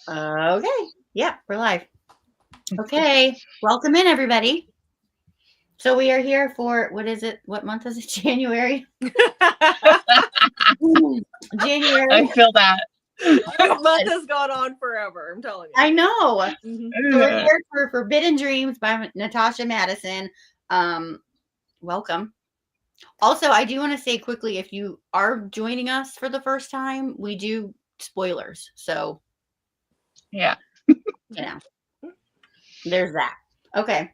Okay. Yeah, we're live. Okay. Welcome in, everybody. So we are here for, what is it? What month is it? January? January. I feel that. This month has gone on forever, I'm telling you. I know. Mhm. So we're here for Forbidden Dreams by Natasha Madison. Welcome. Also, I do want to say quickly, if you are joining us for the first time, we do spoilers. So, Yeah. There's that. Okay.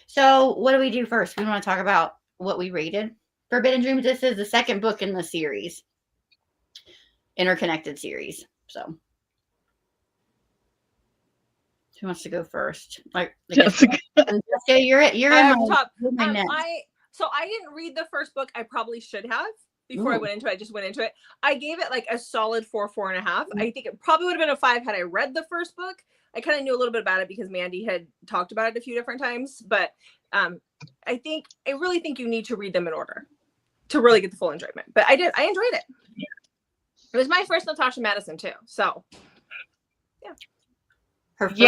So what do we do first? We want to talk about what we rated. Forbidden Dreams, this is the second book in the series. Interconnected series. So who wants to go first? Jessica. Jessica, you're in top. my net. I didn't read the first book. I probably should have before I went into it. I just went into it. I gave it like a solid 4.5. I think it probably would have been a 5 had I read the first book. I kind of knew a little bit about it because Mandy had talked about it a few different times, but I really think you need to read them in order to really get the full enjoyment. But I enjoyed it. Yeah. It was my first Natasha Madison too. So yeah. First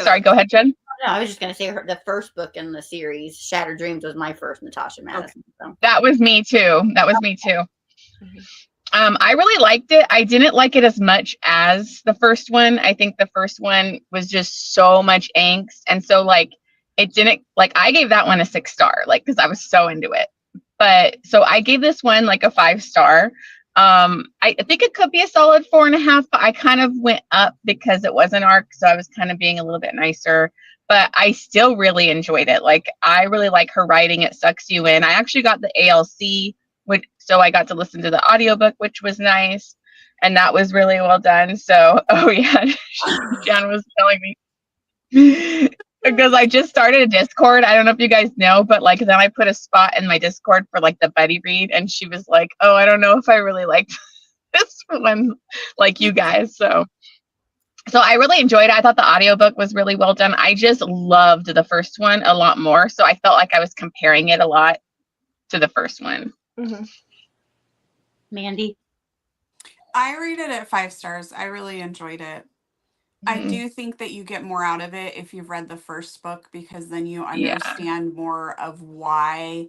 sorry, go ahead, Jen. No, I was just gonna say the first book in the series, Shattered Dreams, was my first Natasha Madison. Okay. So. That was me too. Mm-hmm. I really liked it. I didn't like it as much as the first one. I think the first one was just so much angst. And so it didn't I gave that one a 6-star, because I was so into it. But so I gave this one a 5-star. I think it could be a solid 4.5, but I kind of went up because it was an arc. So I was kind of being a little bit nicer, but I still really enjoyed it. I really like her writing. It sucks you in. I actually got the ALC, so I got to listen to the audiobook, which was nice. And that was really well done. So, Jan was telling me because I just started a Discord. I don't know if you guys know, but then I put a spot in my Discord for the buddy read. And she was like, oh, I don't know if I really like this one like you guys. So I really enjoyed it. I thought the audiobook was really well done. I just loved the first one a lot more. So I felt like I was comparing it a lot to the first one. Mm-hmm. Mandy? I rated it 5 stars. I really enjoyed it. Mm-hmm. I do think that you get more out of it if you've read the first book, because then you understand more of why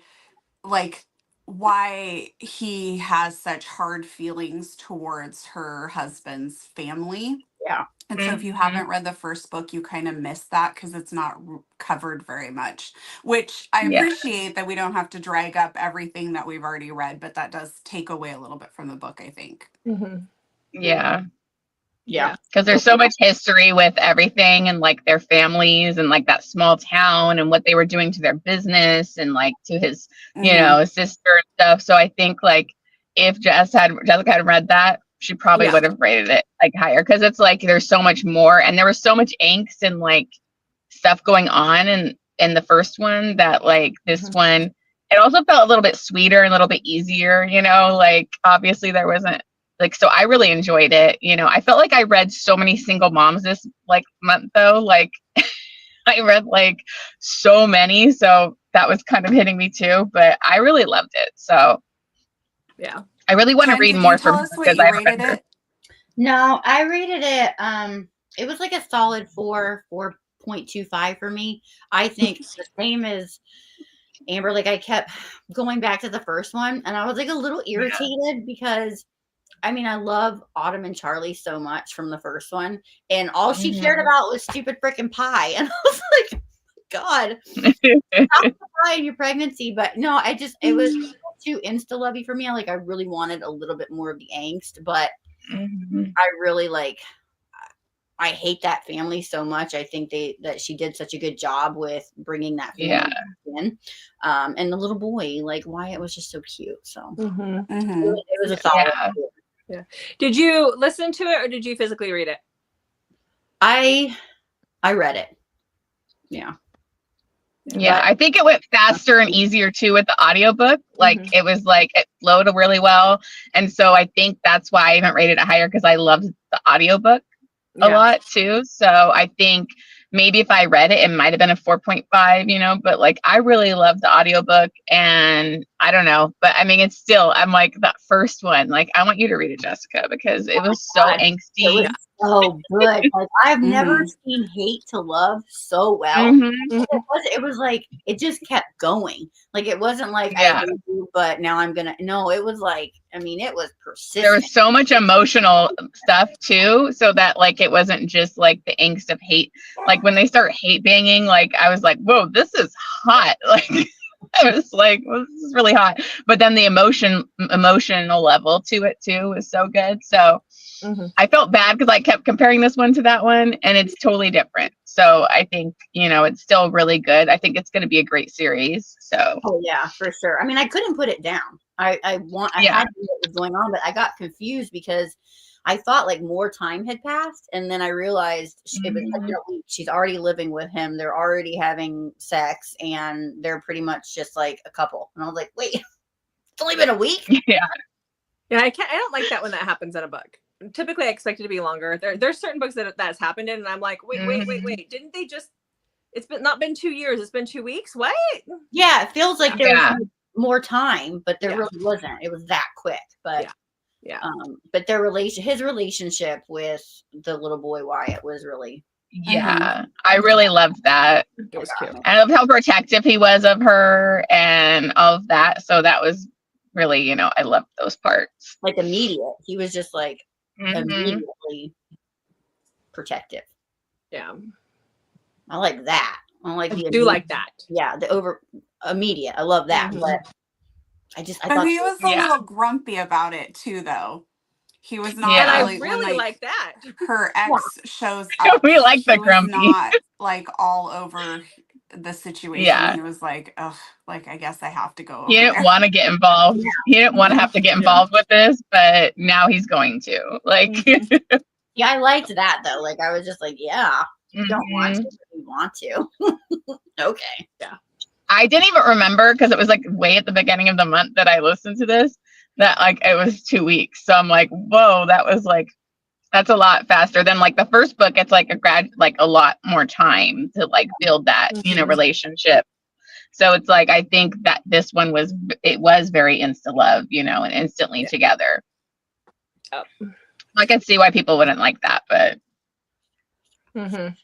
he has such hard feelings towards her husband's family. Yeah. And so if you haven't read the first book, you kind of miss that because it's not covered very much, which I appreciate that we don't have to drag up everything that we've already read, but that does take away a little bit from the book, I think. Mm-hmm. Yeah. Because there's so much history with everything and their families and that small town and what they were doing to their business and to his, sister and stuff. So I think if Jessica had read that, she probably would have rated it higher, because it's there's so much more, and there was so much angst and stuff going on in the first one that this one, it also felt a little bit sweeter and a little bit easier, obviously there wasn't so I really enjoyed it. I felt like I read so many single moms this month though. I read so many, so that was kind of hitting me too, but I really loved it. So yeah. I really want to read more from her because I rated it. No, I rated it. It was a solid 4.25 for me. I think the same as Amber. I kept going back to the first one, and I was a little irritated because, I love Autumn and Charlie so much from the first one, and all she cared about was stupid freaking pie, and I was like, God, stop the pie in your pregnancy. But no, it was too insta-lovey for me. I really wanted a little bit more of the angst, but I really I hate that family so much. I think that she did such a good job with bringing that family in. And the little boy, Wyatt, was just so cute. So it was a solid. Yeah. Did you listen to it or did you physically read it? I read it. Yeah. Yeah, I think it went faster and easier too with the audiobook. It was it flowed really well. And so I think that's why I even rated it higher, because I loved the audiobook a lot too. So I think maybe if I read it, it might have been a 4.5, but I really loved the audiobook, and I don't know, but I mean, it's still, I'm like, that first one, like, I want you to read it, Jessica, because it was so God, angsty. it was so good. Like, I've never Mhm. seen hate to love so well. Mhm. It was like, it just kept going. Like, it wasn't like, I Yeah. hate you, but now I'm gonna, no, it was like, I mean, it was There persistent. was so much emotional stuff too, so that like it wasn't just like the angst of hate. Like when they start hate banging, like I was like, whoa, this is hot. Like I was like, well, this is really hot. But then the emotional level to it too was so good. So I felt bad because I kept comparing this one to that one, and it's totally different. So I think, you know, it's still really good. I think it's going to be a great series. So Oh yeah, for sure. I mean, I couldn't put it down. I yeah. had to know what was going on, but I got confused because I thought like more time had passed, and then I realized it was like Mhm. a week. She's already living with him. They're already having sex, and they're pretty much just like a couple. And I was like, wait, it's only been a week. Yeah. Yeah, I don't like that when that happens in a book. Typically I expect it to be longer. There's certain books that's happened in, and I'm like, wait, Mhm. didn't they just, it's been not been 2 years, it's been 2 weeks? What? Yeah, it feels like there was Yeah. more time, but there Yeah. really wasn't. It was that quick. But Yeah. but his relationship with the little boy Wyatt was really Yeah. I really loved that. It was cute. I love how protective he was of her and all of that. So that was really, you know, I loved those parts. like immediate. He was just like Mhm. immediately protective. Yeah. I like that. I like I the do like that. yeah, the over immediate. I love that. Mhm. But I But thought he was a Yeah. little grumpy about it too, though. He was And not I Yeah. really, when really like like that. her ex shows up, We like he the was grumpy. not like all over the situation. Yeah. He was like, ugh, like I guess I have to go He over didn't there. want to get involved. He didn't want to have to get involved with this, but now he's going to. Like, Mhm. yeah, I liked that though. Like I was just like, yeah, you don't want to, mhm. but you want to. Okay. Yeah. I didn't even remember because it was like way at the beginning of the month that I listened to this, that like it was 2 weeks. So I'm like, whoa, that was like, that's a lot faster than like the first book. It's like like a lot more time to like build that, you know, Mhm. relationship. So it's like, I think that this one it was very insta love, you know, and instantly Yeah. together. Oh. I can see why people wouldn't like that, but Mhm.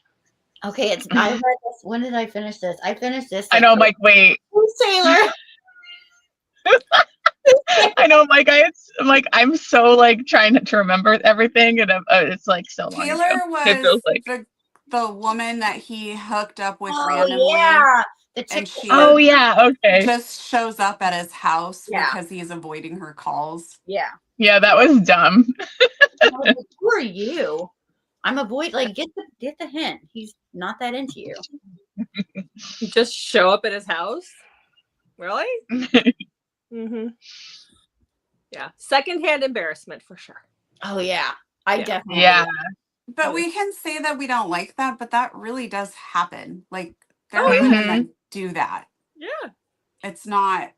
Okay, I read this. When did I finish this? I finished this I like know, Mike, wait, Taylor. I know, Mike, I'm like, I'm so like trying to remember everything, and it's like so long ago. Taylor It feels was like, the woman that he hooked up with Oh randomly, yeah, the and chick. oh she yeah, okay, just shows up at his house Yeah, because he's avoiding her calls. yeah. yeah, that was dumb. I was like, who are you? I'm like get the hint. He's not that into you. Just show up at his house? Really? Mm-hmm. Yeah. Secondhand embarrassment for sure. Oh yeah, I Yeah. definitely. Yeah, But we can say that we don't like that, but that really does happen. Like there Oh are yeah. women that Mhm. do that. Yeah. It's not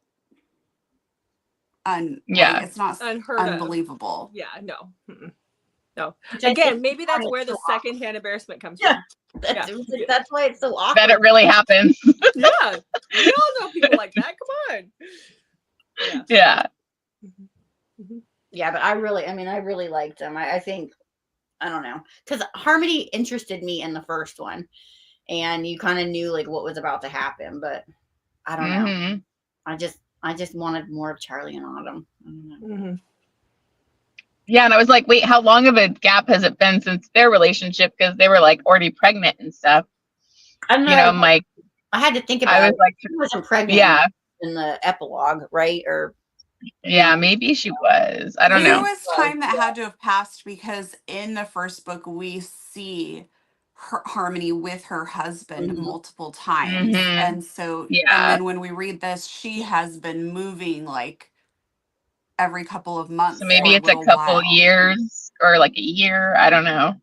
Yeah, it's not Unheard of. unbelievable. Yeah. No. Mm-mm. No. Which I Again, think maybe that's is where the so awesome. secondhand embarrassment comes Yeah. from. That's why it's so awkward. that it really happens. Yeah. We all know people like that. Come on. Yeah. Yeah, Mm-hmm. Yeah, but I really liked them. I think, I don't know, because Harmony interested me in the first one, and you kind of knew like what was about to happen, but I don't know. hmm I just wanted more of Charlie and Autumn. I don't know. Mm-hmm. yeah. And I was like, wait, how long of a gap has it been since their relationship? Because they were like already pregnant and stuff. I don't know. You know, I'm like, I had to think I about was it. like, She wasn't pregnant yeah, in the epilogue, right? Or yeah, maybe she was. I don't There know. was time that had to have passed because in the first book we see Harmony with her husband Mhm. multiple times. hmm And so and Yeah. then when we read this, she has been moving like every couple of So months for maybe a it's a little couple while. years or like a year. I don't know,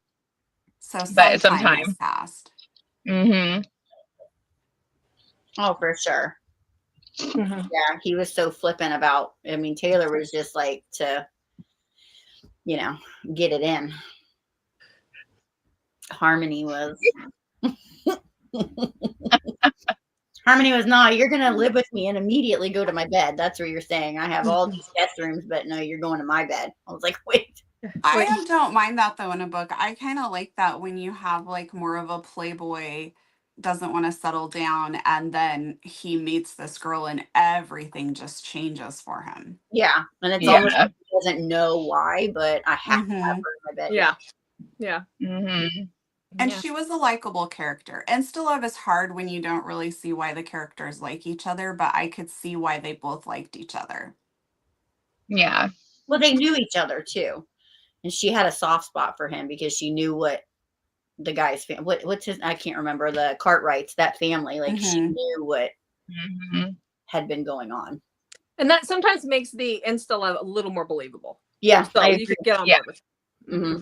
So some but time has sometime. passed. hmm oh, for sure. Mm-hmm. Yeah, he was so flippant about. I mean, Taylor was just like to, get it in. Harmony was. Harmony was, no, you're going to live with me and immediately go to my bed. That's what you're saying. I have all these guest rooms, but no, you're going to my bed. I was like, wait. I don't mind that though in a book. I kind of like that when you have like more of a playboy doesn't want to settle down and then he meets this girl and everything just changes for him. Yeah. And it's almost like he doesn't know why, but I have to have her in my bed. Yeah. Yeah. Mm-hmm. And she was a likable character. And Still Love is hard when you don't really see why the characters like each other, but I could see why they both liked each other. Yeah. Well, they knew each other too. And she had a soft spot for him because she knew what the guy's what's his, I can't remember, the Cartwrights, that family. Like she knew what had been going on. And that sometimes makes the Insta Love a little more believable. Yeah. So you could get on board with it. Mm-hmm.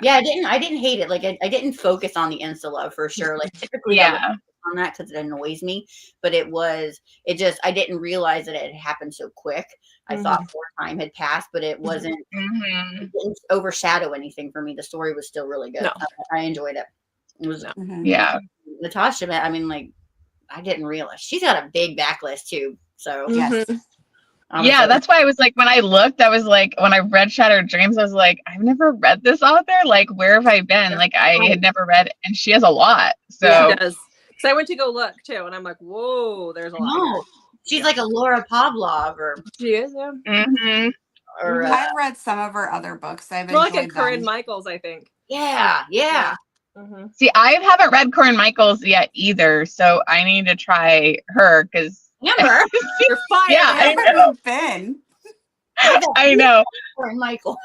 Yeah, I didn't hate it. Like I didn't focus on the Insta Love for sure. Like typically I would focus on that because it annoys me. But I didn't realize that it had happened so quick. I thought more time had passed, but it wasn't it didn't overshadow anything for me. The story was still really good. No. I enjoyed it. It was Natasha, I mean, like, I didn't realize she's got a big backlist too. So yes. Yeah, that's why I was like, when I looked, I was like, when I read Shattered Dreams, I was like, I've never read this author. Like, where have I been? Like, I had never read it, and she has a lot. So she does. So I went to go look too, and I'm like, whoa, there's a lot. No, she's like a Laura Pavlov, or she is. Yeah. Or I've read some of her other books. I've more enjoyed like a Corinne them. Michaels, I think. Yeah. See, I haven't read Corinne Michaels yet either, so I need to try her because Amber, you're fired. Yeah, Where have you been? I know. Corinne Michaels.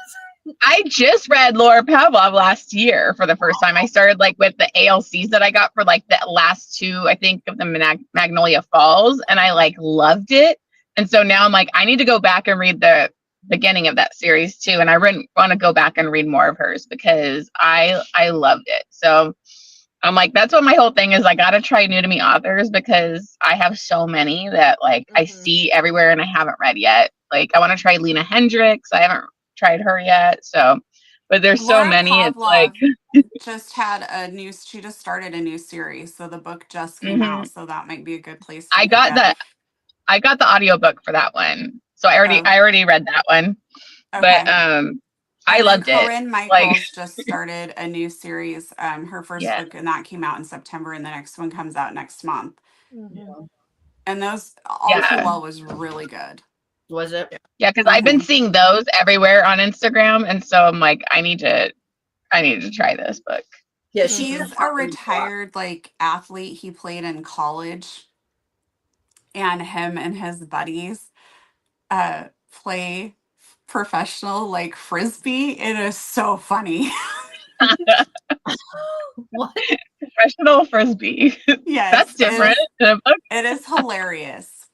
I just read Laura Pavlov last year for the first time. I started like with the ALCs that I got for like the last two, I think, of the Magnolia Falls, and I like loved it. And so now I'm like, I need to go back and read the beginning of that series too. And I want to go back and read more of hers because I loved it. So I'm like, that's what my whole thing is. I got to try new to me authors because I have so many that like I see everywhere and I haven't read yet. Like I want to try Lena Hendricks. I haven't tried her yet. So, but there's Laura so many. Pavlov it's like just had she just started a new series. So the book just came out. So that might be a good place to I got the audiobook for that one. So I already read that one. Okay. But I loved it. Corinne Michaels just started a new series. Her first book, and that came out in September, and the next one comes out next month. And those All Too Well was really good. Was it? Yeah, because I've been seeing those everywhere on Instagram, and so I'm like, I need to try this book. Yeah, he's a retired like athlete. He played in college, and him and his buddies play professional like frisbee. It is so funny. What? Professional frisbee. Yes, that's different. It is hilarious.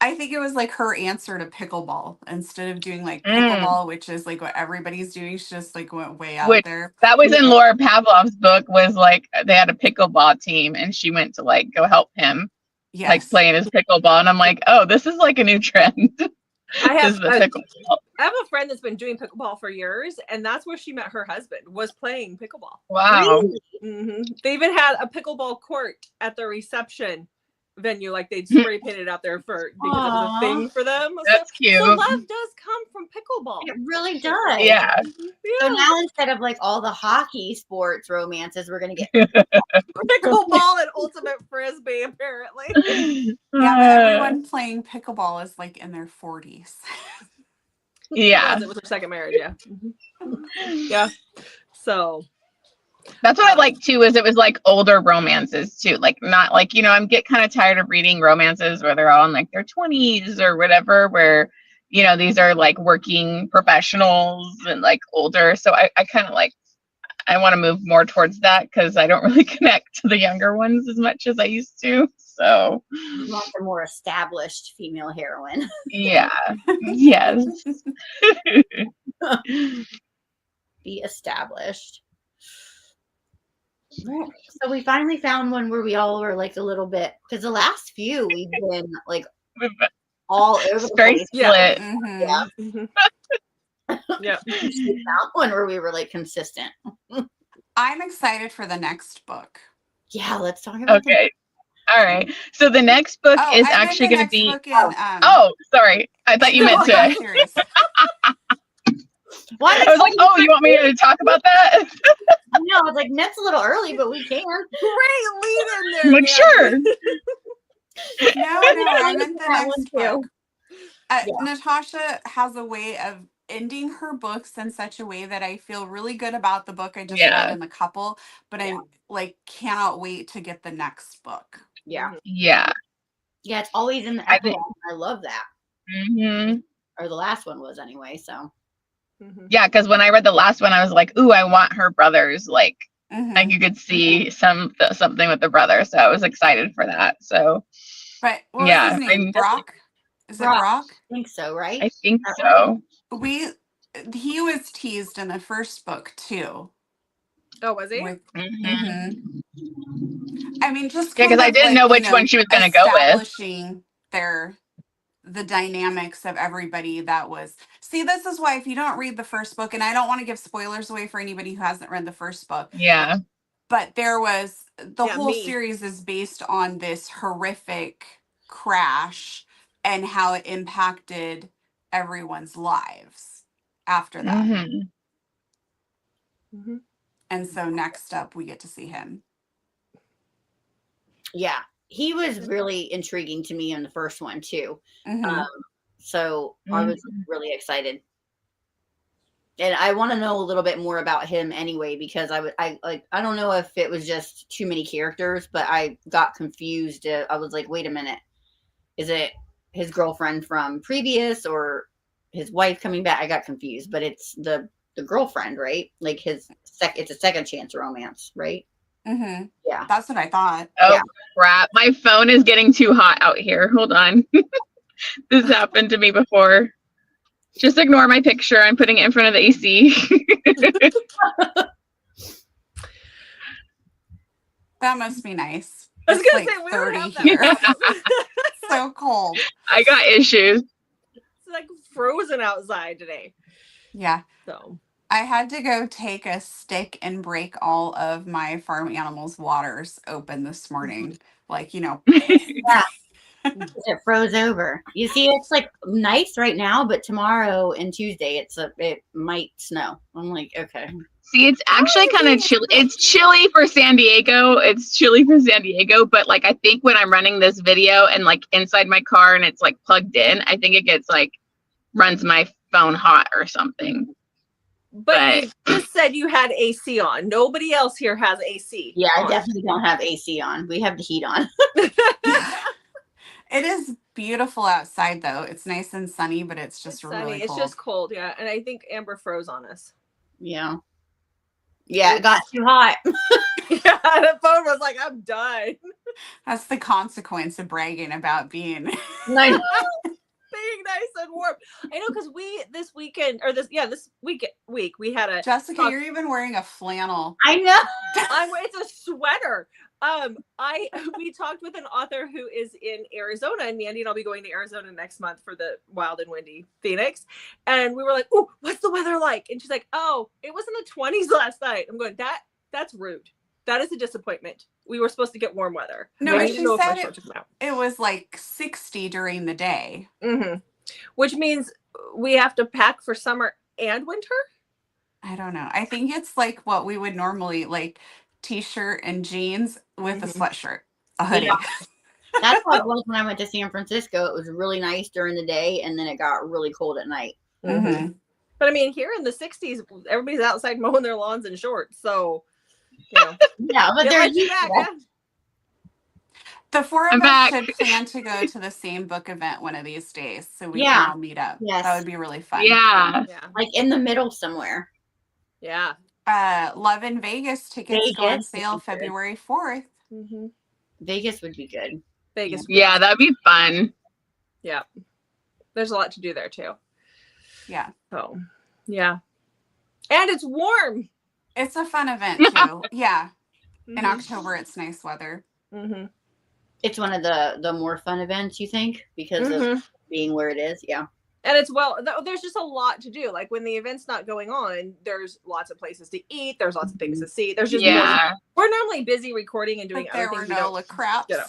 I think it was like her answer to pickleball. Instead of doing like pickleball, which is like what everybody's doing, she just like went way out there. That was in Laura Pavlov's book, was like they had a pickleball team and she went to like go help him like playing his pickleball. And I'm like, oh, this is like a new trend. I have a friend that's been doing pickleball for years, and that's where she met her husband, was playing pickleball. Wow. Really? They even had a pickleball court at the reception venue, like they'd spray painted out there because it was a thing for them. That's cute. So love does come from pickleball. It really does. Yeah. So now instead of like all the hockey sports romances, we're gonna get pickleball and ultimate frisbee, apparently. Yeah, but everyone playing pickleball is like in their 40s. Yeah, it was her second marriage. Yeah. Yeah. So that's what I like too, is it was like older romances too. Like not like, I'm get kind of tired of reading romances where they're all in like their 20s or whatever, where, these are like working professionals and like older. So I kind of like, I want to move more towards that because I don't really connect to the younger ones as much as I used to. So you want the more established female heroine. Yeah. Yes. Be established. So we finally found one where we all were like a little bit, because the last few we've been like all over the place. Split. Yeah. Yeah. We found one where we were like consistent. I'm excited for the next book. Yeah, let's talk about Okay. All right. So the next book Oh, is I read actually the going to next be. book in Oh, sorry. I thought you in the meant Peacock to. series. Why I was like, oh, you want me to talk about that? No, I was like, that's a little early, but we can. Great lead in there, I'm like, sure. No, I meant the That one next too. book. Yeah. Natasha has a way of ending her books in such a way that I feel really good about the book I just read Yeah. in the couple, but I like cannot wait to get the next book. Yeah. Yeah. Yeah, it's always in the I think. epilogue. I love that. Mm-hmm. Or the last one was anyway, so. Yeah, because when I read the last one, I was like, ooh, I want her brothers. Like Mhm. you could see something with the brother. So I was excited for that. So But what was yeah, his name? Brock? Is it Brock. Brock? I think so, right? I think so. He was teased in the first book too. Oh, was he? With Mm-hmm. I mean, just Yeah, kind because I of didn't like, know which one she was going to go with. establishing the dynamics of everybody that was. See, this is why if you don't read the first book, and I don't want to give spoilers away for anybody who hasn't read the first book, Yeah. but the whole me. series is based on this horrific crash and how it impacted everyone's lives after that. Mm-hmm. Mm-hmm. And so next up, we get to see him. Yeah. He was really intriguing to me in the first one too. Mhm. So I was really excited. And I want to know a little bit more about him anyway, because I don't know if it was just too many characters, but I got confused. I was like, wait a minute, is it his girlfriend from previous or his wife coming back? I got confused, but it's the girlfriend, right? Like it's a second chance romance, right? Mhm. Yeah. That's what I thought. Oh, Yeah. crap. My phone is getting too hot out here. Hold on. This happened to me before. Just ignore my picture. I'm putting it in front of the AC. That must be nice. I was It's gonna like say we don't 30 have that here. problem. So cold. I got issues. It's like frozen outside today. Yeah. So I had to go take a stick and break all of my farm animals' waters open this morning. Like, Yeah. It froze over. You see, it's like nice right now, but tomorrow and Tuesday it might snow. I'm like, okay. See, it's actually kind of chilly. It's chilly for San Diego. But like I think when I'm running this video and like inside my car and it's like plugged in, I think it gets like runs my phone hot or something. But you just said you had AC on. Nobody else here has AC. Yeah, I on. definitely don't have AC on. We have the heat on. it is beautiful outside, though. It's nice and sunny, but it's just really sunny. cold. It's just cold, yeah. And I think Amber froze on us. Yeah. Yeah, it got too hot. Yeah, the phone was like, I'm done. That's the consequence of bragging about being Nice. Being nice and warm. I know, because this week we had a Jessica, you're even wearing a flannel. I know. It's a sweater. We talked with an author who is in Arizona, and Mandy and I'll be going to Arizona next month for the Wild and Windy Phoenix. And we were like, "Oh, what's the weather like?" And she's like, "Oh, it was in the 20s last night." I'm going, that's rude. That is a disappointment. We were supposed to get warm weather. No, but she said it was like 60 during the day. Mm-hmm. Which means we have to pack for summer and winter? I don't know. I think it's like what we would normally like t-shirt and jeans with a sweatshirt, a hoodie. Yeah. That's how it was when I went to San Francisco. It was really nice during the day, and then it got really cold at night. Mm-hmm. But I mean, here in the 60s, everybody's outside mowing their lawns in shorts. So, you know. Yeah, but they're back. The four of us should plan to go to the same book event one of these days, so we can all meet up. Yes. That would be really fun. Yeah. Like in the middle somewhere. Yeah. Love in Vegas tickets go on sale February 4th. Mm-hmm. Vegas would be good. Vegas. Yeah, that'd be fun. Yeah. There's a lot to do there too. Yeah. So, yeah. And it's warm. It's a fun event too. Yeah. In October, it's nice weather. Mm-hmm. It's one of the more fun events, you think, because of being where it is. Yeah. And it's there's just a lot to do. Like when the event's not going on, there's lots of places to eat. There's lots of things to see. There's just more. We're normally busy recording and doing other things. There were no La Craps. You know.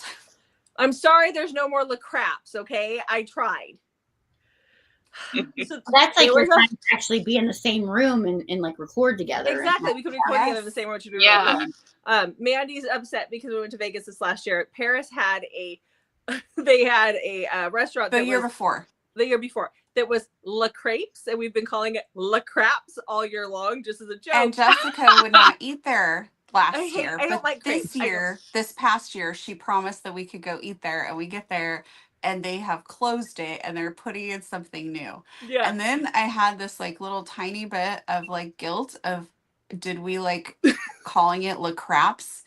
I'm sorry, there's no more La Craps. Okay, I tried. So that's like your time to actually be in the same room and like record together. Exactly, we could record together in the same room. Which would be really cool. Mandy's upset because we went to Vegas this last year. Paris had a restaurant the year before that was La Crepes, and we've been calling it La Craps all year long, just as a joke. And Jessica would not eat there last year. I don't like crepes. This past year, she promised that we could go eat there, and we get there and they have closed it and they're putting in something new. Yeah. And then I had this like little tiny bit of like guilt of, did we like calling it La Craps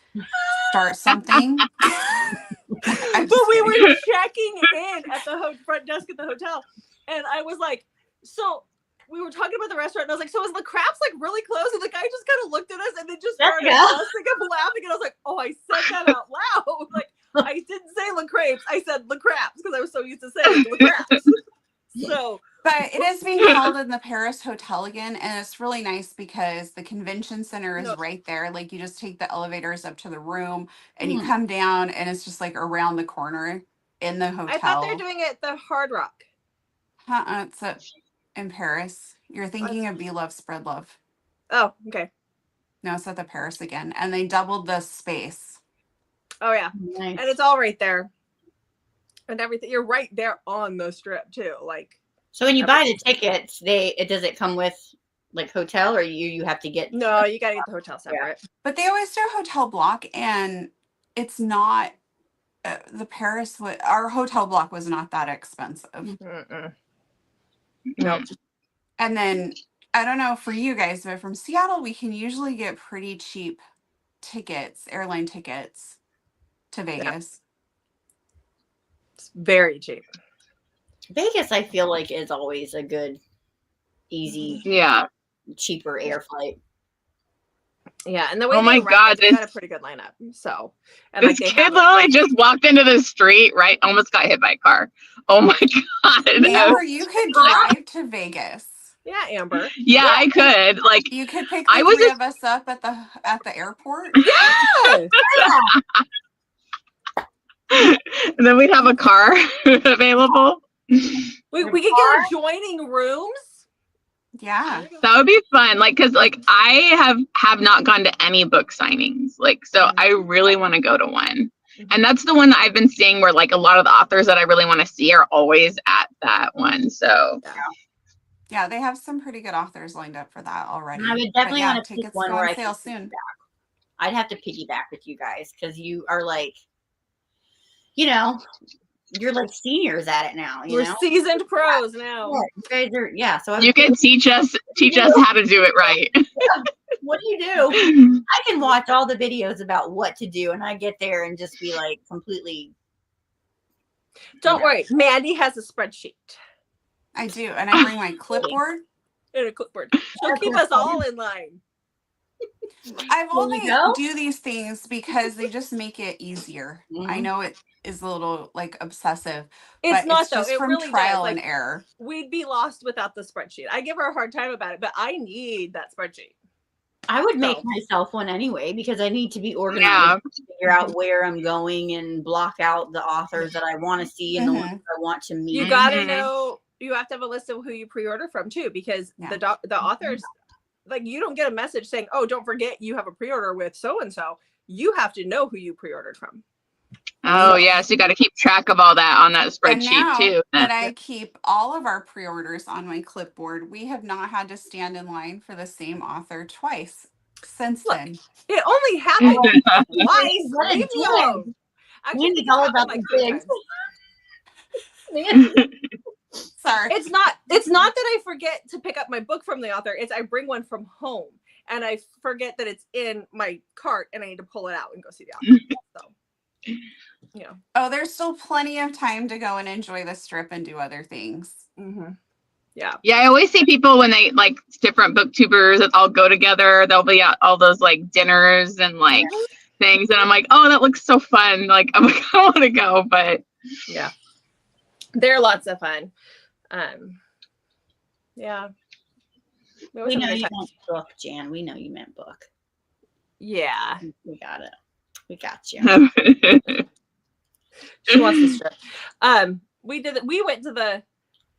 start something? But we were checking in at the front desk at the hotel, and I was like, so we were talking about the restaurant, and I was like, so is La Craps like really close? And the guy just kind of looked at us and then just started busting up laughing, and I was like, oh, I said that out loud. Like, I didn't say La Crepes, I said La Craps because I was so used to saying La Craps. So, but it is being held in the Paris hotel again, and it's really nice because the convention center is right there. Like you just take the elevators up to the room and you come down, and it's just like around the corner in the hotel. I thought they're doing it at the Hard Rock. It's in Paris. You're thinking of Be Love, Spread Love. Oh, okay. No, it's at the Paris again, and they doubled the space. Oh yeah, nice. And it's all right there, and everything. You're right there on the strip too. Like, so when you buy the tickets, does it come with like hotel, or you have to get? No, you got to get the hotel separate. Yeah. But they always do a hotel block, and it's not the Paris. Our hotel block was not that expensive. No. And then I don't know for you guys, but from Seattle, we can usually get pretty cheap tickets, airline tickets to Vegas. It's very cheap. Vegas, I feel like, is always a good, easy, cheaper air flight. Yeah, and the way my God, they got a pretty good lineup. So, and this kid literally just walked into the street, right? Almost got hit by a car. Oh my God! Amber, you could drive to Vegas. Yeah, Amber. Yeah, I could. Like, you could pick the three of us up at the airport. Yeah. And then we'd have a car available. We could get adjoining rooms. Yeah, that would be fun. Like, cause like I have not gone to any book signings. Like, so I really want to go to one. And that's the one that I've been seeing where like a lot of the authors that I really want to see are always at that one. So yeah, they have some pretty good authors lined up for that already. I would definitely want to pick one where I sale soon. I'd have to piggyback with you guys because you are like, you know, you're like seniors at it now. We're seasoned pros now. Yeah, you guys are, so you can teach us how to do it right. What do you do? I can watch all the videos about what to do, and I get there and just be like completely. Don't worry, Mandy has a spreadsheet. I do, and I bring my clipboard. And a clipboard. She'll keep us all in line. I've only do these things because they just make it easier. I know it is a little like obsessive. It's not just though. It from really trial does. and error. We'd be lost without the spreadsheet. I give her a hard time about it, but I need that spreadsheet. I would make myself one anyway because I need to be organized to figure out where I'm going and block out the authors that I want to see and the ones I want to meet. You got to know. You have to have a list of who you pre-order from too, because the authors, like, you don't get a message saying, "Oh, don't forget you have a pre-order with so and so." You have to know who you pre-ordered from. Oh yeah, so you got to keep track of all that on that spreadsheet too. That I keep all of our pre-orders on my clipboard. We have not had to stand in line for the same author twice since then. It only happened twice. Leave me alone. It's all about the kids. Sorry. It's not that I forget to pick up my book from the author. It's I bring one from home and I forget that it's in my cart and I need to pull it out and go see the author. So, yeah. Oh, there's still plenty of time to go and enjoy the strip and do other things. Yeah. Yeah, I always see people when they like different booktubers that all go together. They'll be at all those like dinners and like things, and I'm like, oh, that looks so fun. Like, I'm like, I want to go, but yeah, they're lots of fun. Yeah. We know you meant book, Jan. We know you meant book. Yeah. We got it. We got you. She wants to strip. We went to the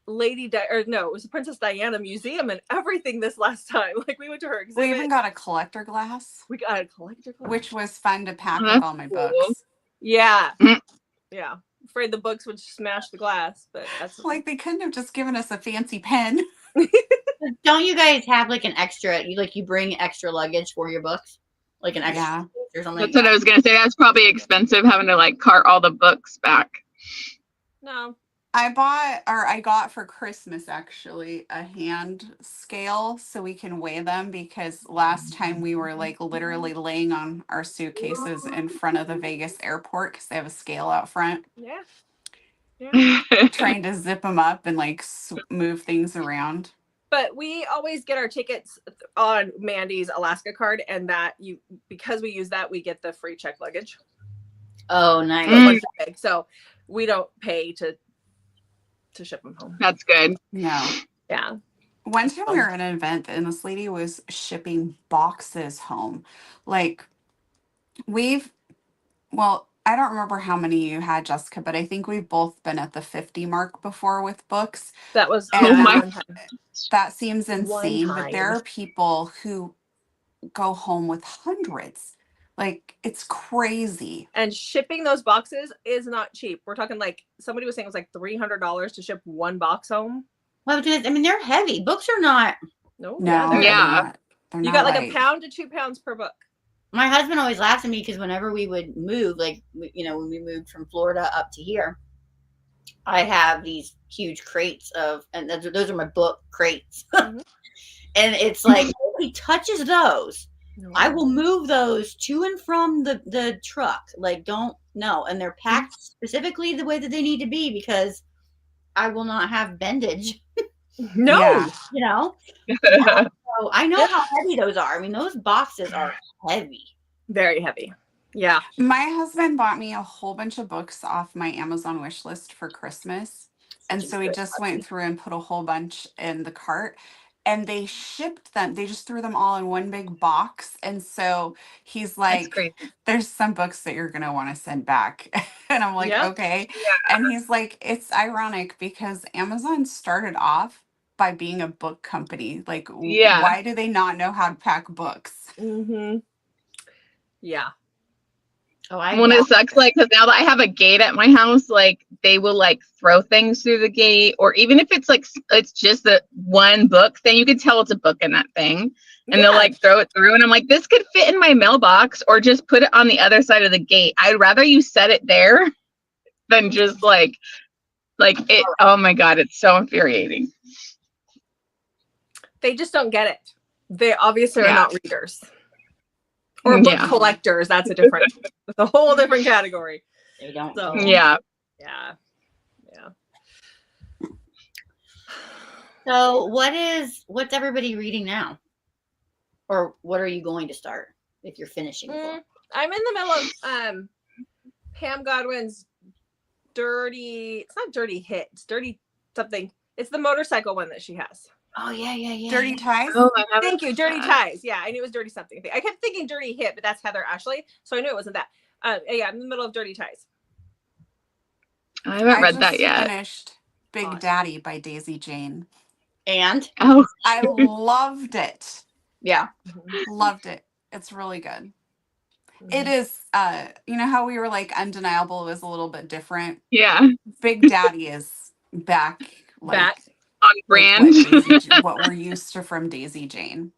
it was the Princess Diana Museum and everything this last time. Like we went to her exhibit. We even got a collector glass. We got a collector glass. Which was fun to pack with all my books. Yeah. Yeah. Afraid the books would smash the glass, but that's like they couldn't have just given us a fancy pen. Don't you guys have like an extra? You bring extra luggage for your books, like an extra or something. That's what I was gonna say. That's probably expensive having to like cart all the books back. No. I got for Christmas actually a hand scale so we can weigh them, because last time we were like literally laying on our suitcases in front of the Vegas airport because they have a scale out front. Yeah. Trying to zip them up and like move things around. But we always get our tickets on Mandy's Alaska card, and because we use that, we get the free check luggage. Oh, nice. So we don't pay to ship them home. That's good. No. Yeah. One time we were at an event and this lady was shipping boxes home. Like I don't remember how many you had, Jessica, but I think we've both been at the 50 mark before with books. That was that seems insane, but there are people who go home with hundreds. Like, it's crazy. And shipping those boxes is not cheap. We're talking like somebody was saying it was like $300 to ship one box home. Well, I mean, they're heavy. Books are not. No. Yeah. You got like a pound to 2 pounds per book. My husband always laughs at me because whenever we would move, like, when we moved from Florida up to here, I have these huge crates and those are my book crates. Mm-hmm. And it's like, nobody touches those. No. I will move those to and from the truck. Like, don't know. And they're packed specifically the way that they need to be because I will not have bendage. No. Yeah. So I know how heavy those are. I mean, those boxes are heavy. Very heavy. Yeah. My husband bought me a whole bunch of books off my Amazon wish list for Christmas. And so he just went through and put a whole bunch in the cart. And they shipped them. They just threw them all in one big box. And so he's like, there's some books that you're going to want to send back. And I'm like, okay. Yeah. And he's like, it's ironic because Amazon started off by being a book company. Like, why do they not know how to pack books? Mm-hmm. Yeah. It sucks, like, because now that I have a gate at my house, like, they will, like, throw things through the gate, or even if it's, like, it's just the one book, then you can tell it's a book in that thing, and they'll, like, throw it through, and I'm like, this could fit in my mailbox, or just put it on the other side of the gate. I'd rather you set it there than just, like it, oh my God, it's so infuriating. They just don't get it. They obviously are not readers. Or book collectors. That's a whole different category. They don't. So, yeah. So what's everybody reading now? Or what are you going to start if you're finishing? I'm in the middle of Pam Godwin's it's not Dirty Hit, it's Dirty something. It's the motorcycle one that she has. Oh, yeah. Dirty Ties? Oh, thank you. Dirty Ties. Yeah, I knew it was Dirty something. I kept thinking Dirty Hit, but that's Heather Ashley. So I knew it wasn't that. I'm in the middle of Dirty Ties. I haven't read that yet. I finished Big Daddy by Daisy Jane. And? Oh. I loved it. Yeah. Loved it. It's really good. It is, you know how we were like Undeniable was a little bit different? Yeah. Big Daddy is back. Back. On brand. What we're used to from Daisy Jane.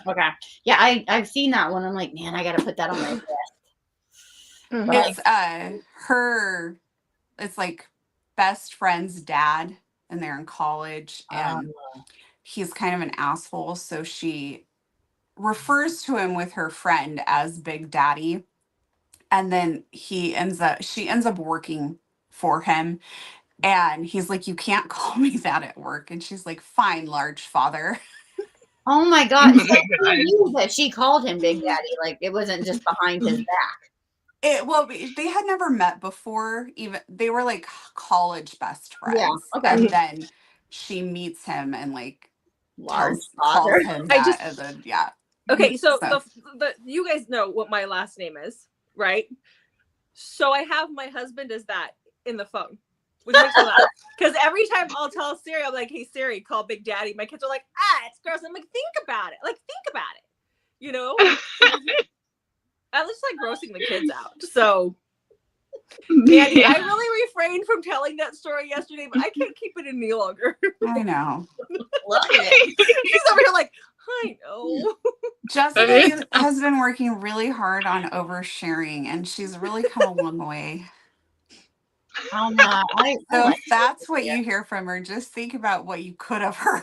Okay. Yeah, I've seen that one. I'm like, man, I got to put that on my list. It's it's like best friend's dad, and they're in college, and he's kind of an asshole. So she refers to him with her friend as Big Daddy, and then she ends up working for him. And he's like, you can't call me that at work. And she's like, fine, large father. Oh my God. So I knew that she called him Big Daddy. Like, it wasn't just behind his back. Well, they had never met before. Even they were like college best friends. Yeah. Okay. And then she meets him and like Large calls father. him I that, just and then yeah. Okay, so So. the you guys know what my last name is, right? So I have my husband as that in the phone, which makes me laugh. Because every time I'll tell Siri, I'm like, "Hey Siri, call Big Daddy." My kids are like, "It's gross." I'm like, "Think about it. Like, think about it." You know? I just like grossing the kids out. So, Mandy, I really refrained from telling that story yesterday, but I can't keep it in any longer. I know. Love it. She's over here like, I know. Jessica has been working really hard on oversharing, and she's really come a long way. Oh no, So like if that's what you hear from her, just think about what you could have heard.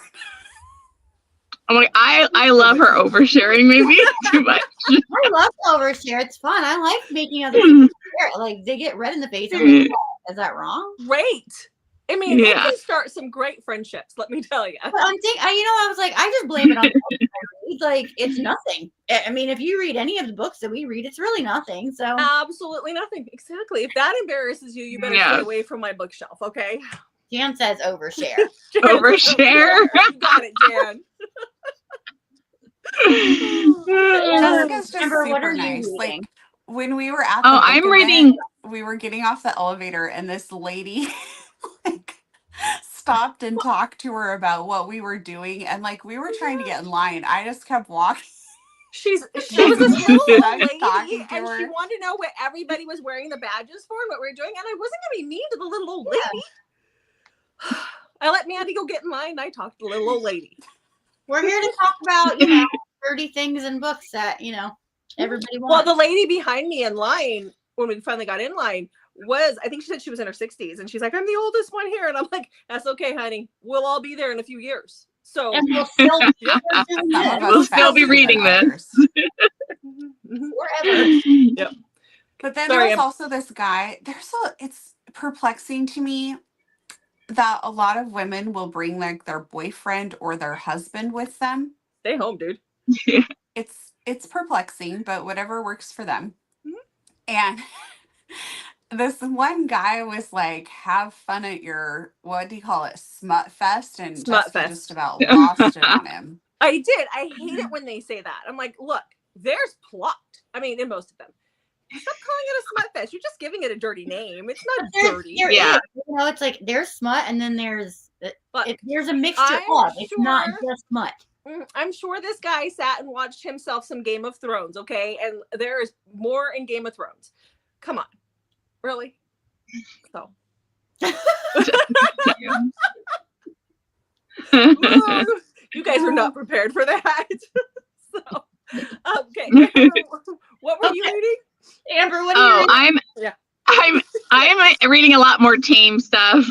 I'm like, I love her oversharing maybe too much. I love to overshare. It's fun. I like making other people share. Like they get red in the face. I'm like, is that wrong? Great. I mean, it can start some great friendships, let me tell you. But I'm thinking, I was like, I just blame it on like it's nothing. I mean, if you read any of the books that we read, it's really nothing. So absolutely nothing. Exactly. If that embarrasses you, you better stay away from my bookshelf, okay? Jan says overshare. Overshare. You got it, Jan. Jessica's just Amber, super what are you nice. reading? Like when we were at the book I'm event, reading. we were getting off the elevator, and this lady like stopped and talked to her about what we were doing, and like we were trying to get in line. I just kept walking. She was this little old lady, and her. she wanted to know what everybody was wearing the badges for and what we were doing. And I wasn't going to be mean to the little old lady. I let Mandy go get in line, and I talked to the little old lady. We're here to talk about, 30 things in books that, everybody wants. Well, the lady behind me in line, when we finally got in line, I think she said she was in her 60s. And she's like, I'm the oldest one here. And I'm like, that's okay, honey. We'll all be there in a few years. So and we'll still be reading this. Forever. Yep. But then there's also this guy. It's perplexing to me that a lot of women will bring like their boyfriend or their husband with them. Stay home, dude. Yeah. It's perplexing, but whatever works for them. And this one guy was like, have fun at your, what do you call it, smut fest? And Jessica just about lost it on him. I did. I hate it when they say that. I'm like, look, there's plot. I mean, in most of them. Stop calling it a smut fest. You're just giving it a dirty name. It's not dirty. Yeah. It's like there's smut and then there's a mixture of. It's not just smut. I'm sure this guy sat and watched himself some Game of Thrones, okay? And there is more in Game of Thrones. Come on. Really? So. You guys are not prepared for that. So, okay. What were you reading? Amber, what are you reading? I'm reading a lot more tame stuff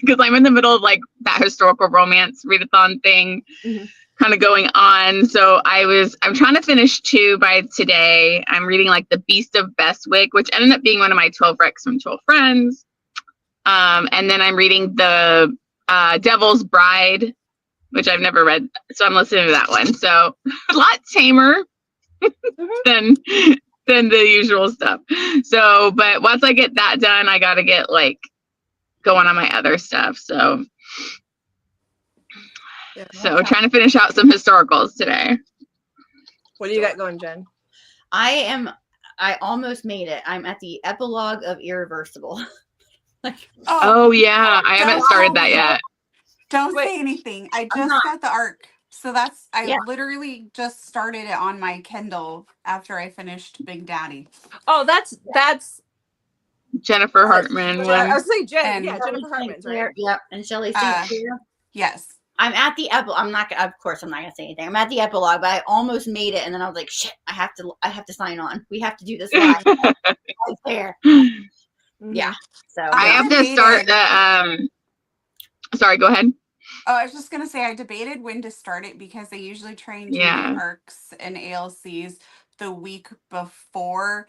because I'm in the middle of like that historical romance readathon thing kind of going on. So I'm trying to finish 2 by today. I'm reading like The Beast of Bestwick, which ended up being one of my 12 Recs from 12 Friends. And then I'm reading The Devil's Bride, which I've never read. So I'm listening to that one. So a lot tamer than the usual stuff. So, but once I get that done, I got to get like going on my other stuff. So trying to finish out some historicals today. What do you got going, Jen? I almost made it. I'm at the epilogue of Irreversible. Oh yeah. I haven't started that yet. Don't say anything. I just got the arc. So I literally just started it on my Kindle after I finished Big Daddy. Oh, that's Jennifer Hartman. I was saying Jen. Yeah, Jennifer Hartman's right. Yep, and Shelley St. Clair. Yes. I'm at the epilogue. Of course, I'm not gonna say anything. I'm at the epilogue, but I almost made it, and then I was like, "Shit! I have to sign on. We have to do this live." Right there. Yeah. So I have to start the. Sorry, go ahead. Oh, I was just gonna say I debated when to start it because they usually try and do ARCs and ALCs the week before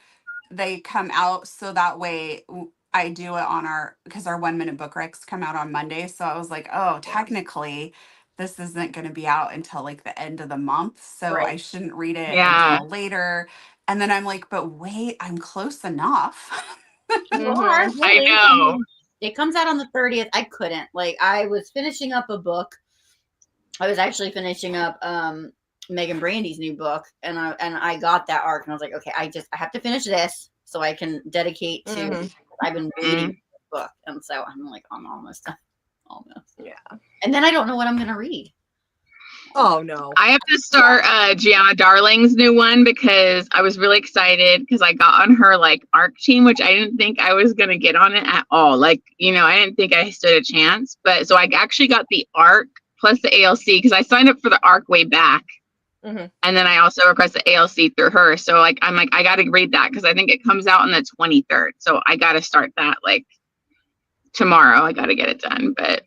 they come out, so that way I do it on because our 1 minute book recs come out on Monday. So I was like, oh, technically this isn't going to be out until like the end of the month. So I shouldn't read it until later. And then I'm like, but wait, I'm close enough. I know. It comes out on the 30th. I couldn't. Like, I was finishing up a book. I was actually finishing up Megan Brandy's new book, and I got that arc, and I was like, okay, I have to finish this so I can dedicate to. I've been reading the book, and so I'm like, I'm almost done. Almost. Yeah. And then I don't know what I'm gonna read. Oh no. I have to start Gianna Darling's new one because I was really excited because I got on her like ARC team, which I didn't think I was gonna get on it at all. Like, you know, I didn't think I stood a chance. But so I actually got the ARC plus the ALC because I signed up for the ARC way back. And then I also requested ALC through her. So like I'm like, I gotta read that because I think it comes out on the 23rd. So I gotta start that like tomorrow. I gotta get it done. But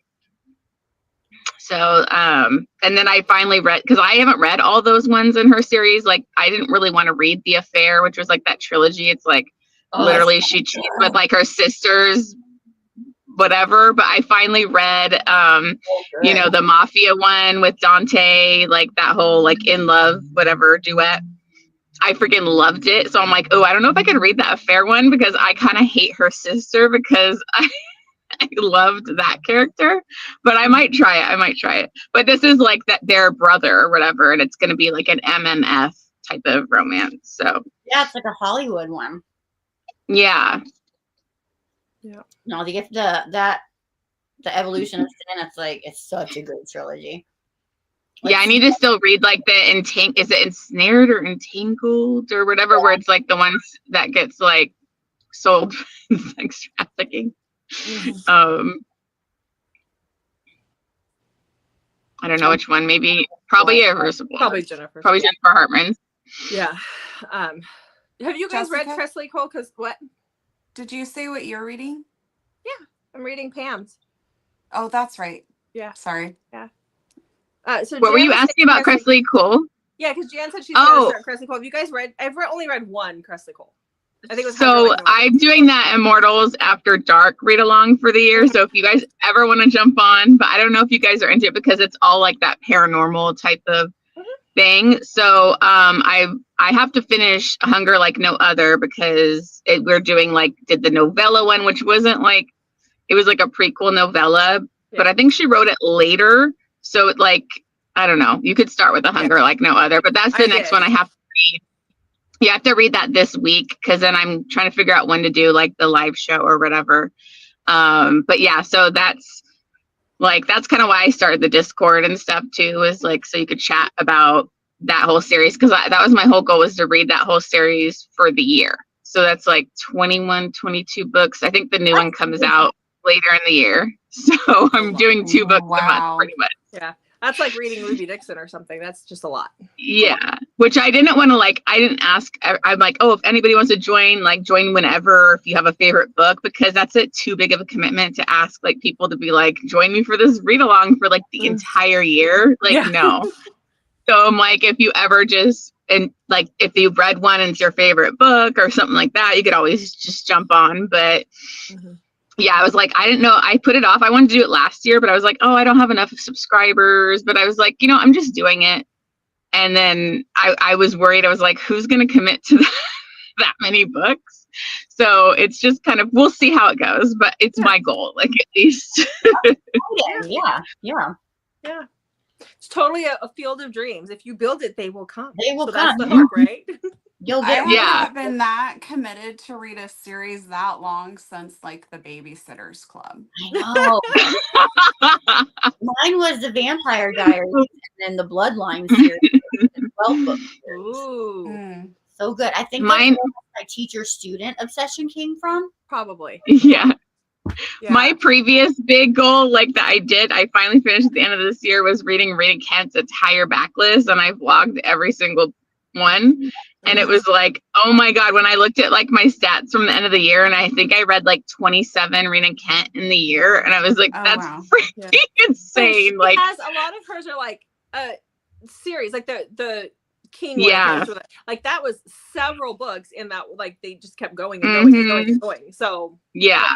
so and then I finally read, because I haven't read all those ones in her series. Like I didn't really want to read The Affair, which was like that trilogy. It's like literally she cheats with like her sisters, whatever. But I finally read you know, the Mafia one with Dante, like that whole like in love whatever duet. I freaking loved it. So I'm like, oh, I don't know if I can read that Affair one because I kind of hate her sister because I loved that character, but I might try it. But this is like that their brother or whatever, and it's going to be like an MMF type of romance. So yeah, it's like a Hollywood one. Yeah. No, the Evolution of Sin. It's such a great trilogy. Yeah, I need to still read like the is it Ensnared or Entangled or whatever, where it's like the ones that gets like sold sex trafficking. I don't know which one. Maybe probably Irreversible. Probably Jennifer Hartman. Yeah. Have you guys read Cressley Cole? Because what? Did you say what you're reading? Yeah, I'm reading Pam's. Oh, that's right. Yeah. Sorry. Yeah. So what were you asking about Cressley Cole? Yeah, because Jan said she's going to start Cressley Cole. Have you guys read? I've only read one Cressley Cole. I think it was so I'm doing that Immortals After Dark read along for the year. So if you guys ever want to jump on, but I don't know if you guys are into it because it's all like that paranormal type of thing. So I have to finish Hunger Like No Other because we're doing did the novella one, which wasn't like, it was like a prequel novella, but I think she wrote it later. So it I don't know, you could start with a Hunger Like No Other, but that's the next one I have to read. You have to read that this week because then I'm trying to figure out when to do the live show or whatever. But yeah, so that's kind of why I started the Discord and stuff too, is so you could chat about that whole series, because that was my whole goal, was to read that whole series for the year. So that's 21, 22 books. I think the new one comes out later in the year. So I'm doing 2 books a month pretty much. Yeah. That's like reading Ruby Dixon or something. That's just a lot. Yeah. Which I didn't want to I didn't ask. I'm like, oh, if anybody wants to join, join whenever, if you have a favorite book, because that's too big of a commitment to ask people to be join me for this read along for the entire year. No. So I'm if you ever just, and if you've read one and it's your favorite book or something like that, you could always just jump on. But yeah, I was I didn't know. I put it off. I wanted to do it last year, but I was oh, I don't have enough subscribers. But I was I'm just doing it. And then I was worried. I was who's going to commit to that many books? So it's just kind of, we'll see how it goes. But it's my goal, at least. Yeah. It's totally a field of dreams. If you build it, they will come. They will come. That's the hook, right? I haven't been that committed to read a series that long since the Babysitter's Club. I know. Mine was the Vampire Diaries and then the Bloodline series. 12 books. Ooh. So good. I think mine, that's where my teacher-student obsession came from. Probably. Yeah. My previous big goal, that I finally finished at the end of this year, was reading Rita Kent's entire backlist, and I vlogged every single one. And it was oh my God, when I looked at my stats from the end of the year, and I think I read 27 Rita Kent in the year, and I was that's freaking insane. So has a lot of hers are series, the King one. That was several books in that, they just kept going and going and going and going. So yeah.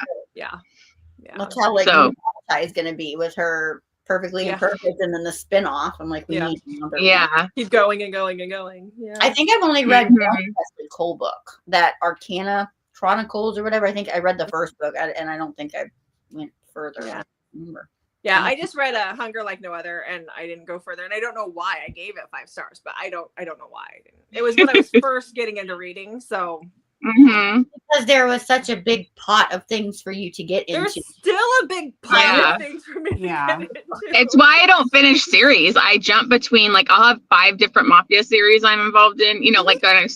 That's how Malachi is going to be with her Perfectly Imperfect, and then the spin-off. I'm we need another one. Keep going and going and going. Yeah. I think I've only read one Cressley Cole book, that Arcana Chronicles or whatever. I think I read the first book, and I don't think I've went further. Yeah. I don't remember. Yeah, I just read Hunger Like No Other, and I didn't go further, and I don't know why I gave it 5 stars, but I don't know why I didn't. It was when I was first getting into reading, so because there was such a big pot of things for you to get there's into. still a big pile of things for me to get into. It's why I don't finish series. I jump between, like, I'll have 5 different Mafia series I'm involved in, you know, like I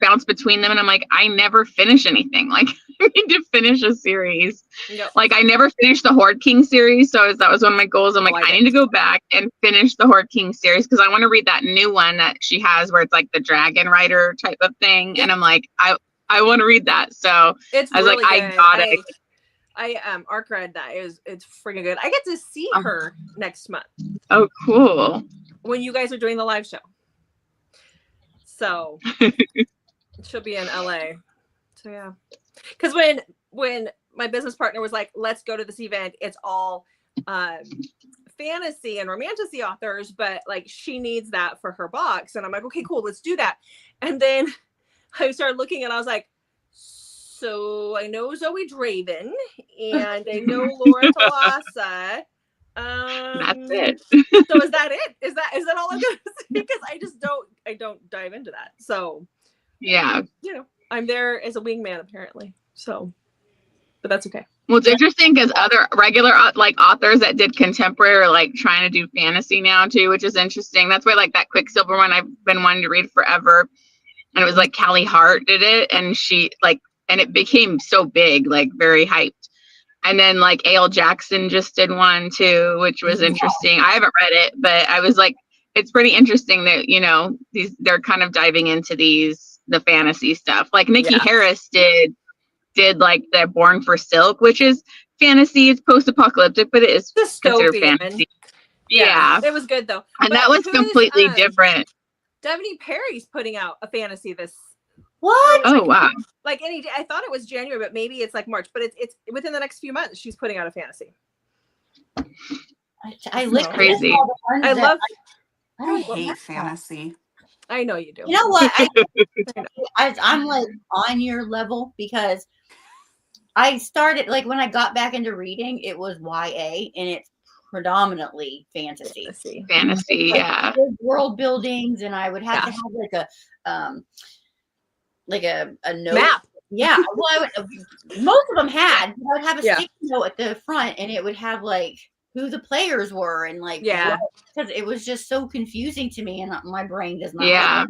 bounce between them, and I'm like, I never finish anything. Like, I need to finish a series. Yep. Like, I never finished the Horde King series, so that was one of my goals. I'm like, I need to go back and finish the Horde King series because I want to read that new one that she has where it's like the Dragon Rider type of thing, and I'm like, I want to read that. So it's I was really like, good. I got it. I arc read that. It's freaking good. I get to see her next month. Oh, cool. When you guys are doing the live show. So she'll be in LA. So yeah. Because when my business partner was like, let's go to this event, it's all fantasy and romantasy authors, but like she needs that for her box. And I'm like, okay, cool, let's do that. And then I started looking and I was like, so I know Zoe Draven and I know Laura Talasa. That's it. So is that it? Is that all I'm gonna say? Because I don't dive into that. So yeah, you know, I'm there as a wingman apparently. So, but that's okay. Well, it's interesting because other regular like authors that did contemporary are like trying to do fantasy now too, which is interesting. That's why like that Quicksilver one I've been wanting to read forever. And it was like Callie Hart did it, and she like, and it became so big, like very hyped. And then like A.L. Jackson just did one too, which was interesting. I haven't read it, but I was like, it's pretty interesting that, you know, they're kind of diving into the fantasy stuff. Like Nikki Harris did like the Born for Silk, which is fantasy. It's post-apocalyptic, but it is considered fantasy. Yeah. It was good though. And that was completely different. Devaney Perry's putting out a fantasy this. What? Oh, wow. Like any day. I thought it was January, but maybe it's like March. But it's within the next few months. She's putting out a fantasy. I like crazy. I hate fantasy. I know you do. You know what? I'm like on your level because I started like when I got back into reading, it was YA and it's predominantly fantasy. Fantasy, like, yeah. World buildings, and I would have to have like a note. Map. Yeah. Well, most of them had. I would have a sticky note at the front, and it would have like who the players were and like because it was just so confusing to me, and my brain does not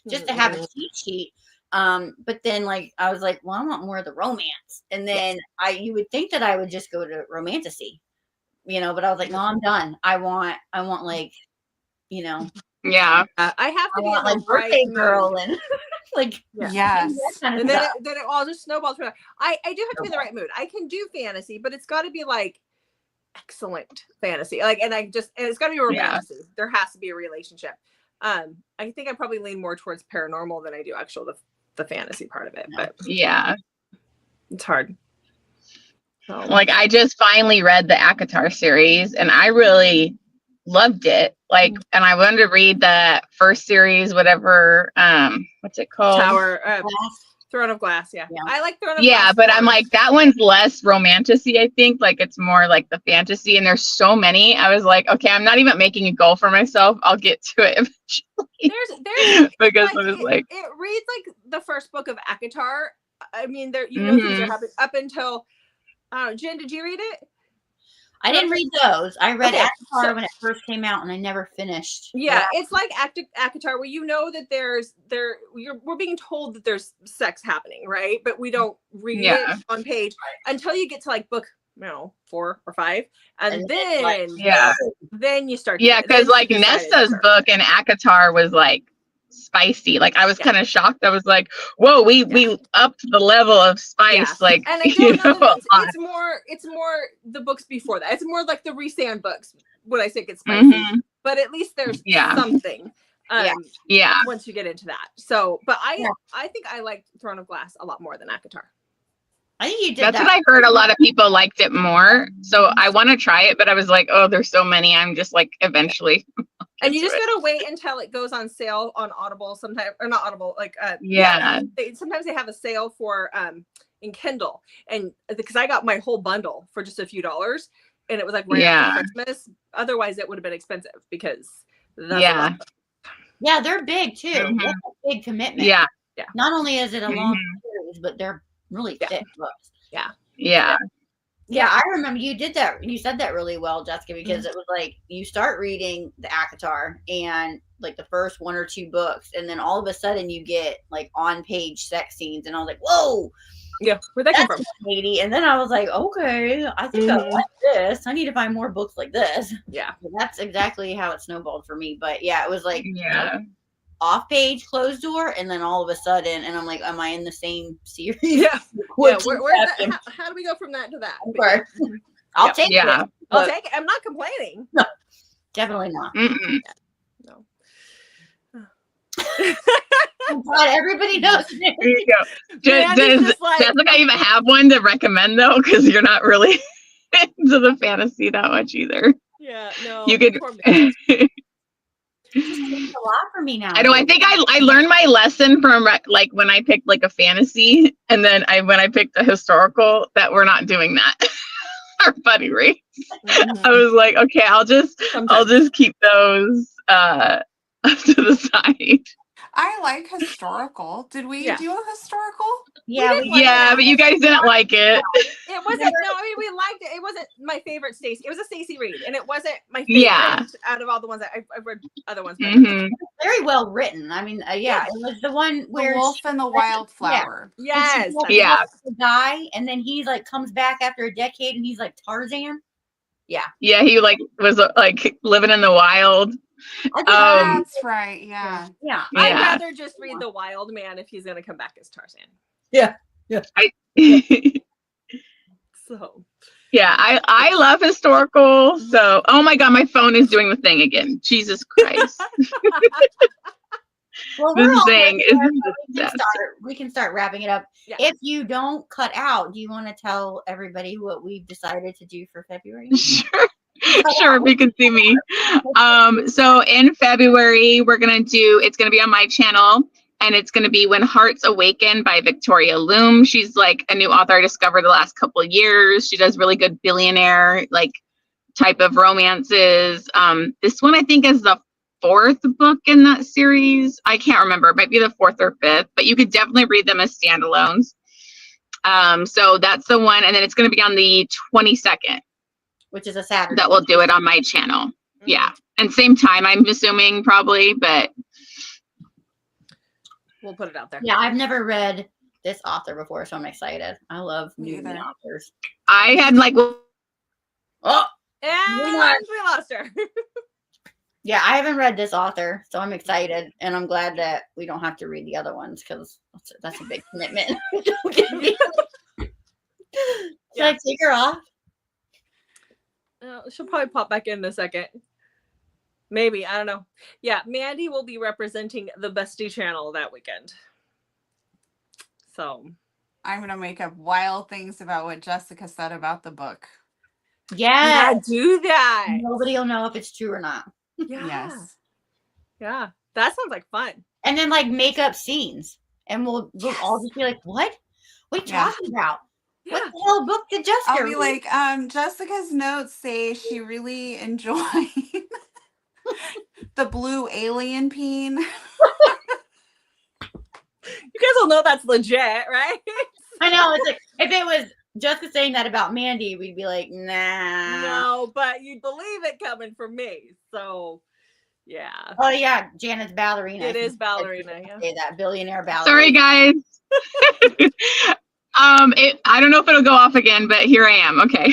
just to have a cheat sheet. But then like I was like, well, I want more of the romance, and then you would think that I would just go to romantasy, you know, but I was like, no, I'm done. I want like, you know, I have to be like birthday girl and like yes, kind of and then it all just snowballs. I do have to be in the right mood. I can do fantasy, but it's got to be like excellent fantasy, like, and it's got to be romantic. There has to be a relationship. I think I probably lean more towards paranormal than I do the fantasy part of it, but it's hard. So. Like I just finally read the ACOTAR series and I really loved it. Like, and I wanted to read the first series, whatever, what's it called? Throne of Glass. Yeah. I like Throne of Glass. Yeah, but I'm like, that one's less romantasy, I think. Like it's more like the fantasy, and there's so many. I was like, okay, I'm not even making a goal for myself. I'll get to it eventually. There's because like, I was like, it reads like the first book of ACOTAR. I mean, there things are happening up until Jen, did you read it? I didn't read those. I read ACOTAR when it first came out, and I never finished. Yeah, it's like ACOTAR, where you know that we're being told that there's sex happening, right? But we don't read it on page until you get to like book 4 or 5, and then you start. Yeah, because like Nesta's book in ACOTAR was like spicy. Like I was kind of shocked. I was like, whoa, we upped the level of spice. Like, and I don't know, it's more the books before that. It's more like the Resand books when I say it's spicy, but at least there's something. Once you get into that. So, but I think I liked Throne of Glass a lot more than ACOTAR. I think you did. That's what I heard. A lot of people liked it more. So I want to try it, but I was like, oh, there's so many. I'm just like, eventually. And you just gotta wait until it goes on sale on Audible sometime, or not Audible, like sometimes they have a sale for in Kindle, and because I got my whole bundle for just a few dollars, and it was like right after Christmas. Otherwise, it would have been expensive because that's a lot. Yeah, they're big too. Mhm. That's a big commitment. Yeah. Not only is it a long series, but they're really thick books. Yeah. Yeah, I remember you did that. You said that really well, Jessica, because it was like you start reading the ACOTAR and like the first 1 or 2 books, and then all of a sudden you get like on page sex scenes, and I was like, whoa. Yeah, where'd that come from? Lady. And then I was like, okay, I think I like this. I need to find more books like this. Yeah. And that's exactly how it snowballed for me. But yeah, it was like off page, closed door, and then all of a sudden, and I'm like, am I in the same series? Yeah. Where's that? How do we go from that to that? I'll take it. I'll take it. I'm not complaining. No, definitely not. No. I'm glad everybody knows. There you go. Does Jessica even have one to recommend though? Because you're not really into the fantasy that much either. Yeah, no. You could. It's a lot for me now. I know. I think I learned my lesson from like when I picked like a fantasy, and then when I picked a historical, that we're not doing that. Our buddy rates. I was like, okay, I'll just keep those up to the side. I like historical. Did we do a historical? Yeah, but you guys didn't like it. It wasn't. No, I mean we liked it. It wasn't my favorite Stacey. It was a Stacey read, and it wasn't my favorite out of all the ones that I've read. Other ones, very well written. I mean, it was the one where The Wolf and the Wildflower. Yes, the guy, and then he like comes back after a decade, and he's like Tarzan. Yeah, he like was like living in the wild. That's right. Yeah. I'd rather just read The Wild Man if he's gonna come back as Tarzan. So I love historical. So oh my god, my phone is doing the thing again. Jesus Christ. Well, this thing is we can start wrapping it up. If you don't cut out, do you want to tell everybody what we've decided to do for February? Sure, if you can see me. So in February, it's gonna be on my channel, and it's gonna be When Hearts Awaken by Victoria Loom. She's like a new author I discovered the last couple of years. She does really good billionaire like type of romances. This one I think is the 4th book in that series. I can't remember. It might be the 4th or 5th, but you could definitely read them as standalones. So that's the one, and then it's gonna be on the 22nd. Which is a Saturday. That will do it on my channel. Yeah. And same time, I'm assuming probably, but we'll put it out there. Yeah, I've never read this author before, so I'm excited. I love new authors. I had like we lost her. Yeah, I haven't read this author, so I'm excited, and I'm glad that we don't have to read the other ones because that's a big commitment. Should I take her off? She'll probably pop back in a second. Maybe. I don't know. Yeah, Mandy will be representing the Bestie channel that weekend. So I'm going to make up wild things about what Jessica said about the book. Yeah, do that. Nobody will know if it's true or not. Yes. Yeah, that sounds like fun. And then like make up scenes, and we'll all just be like, "What? What are you talking about? What the hell book did Jessica I'll be read?" like, Jessica's notes say she really enjoyed the blue alien peen. You guys will know that's legit, right? I know. It's like if it was Jessica saying that about Mandy, we'd be like, nah. No, but you'd believe it coming from me. So, yeah. Oh yeah, Janet's ballerina. It is ballerina. Yeah. Say that billionaire ballerina. Sorry, guys. I don't know if it'll go off again, but here I am. Okay.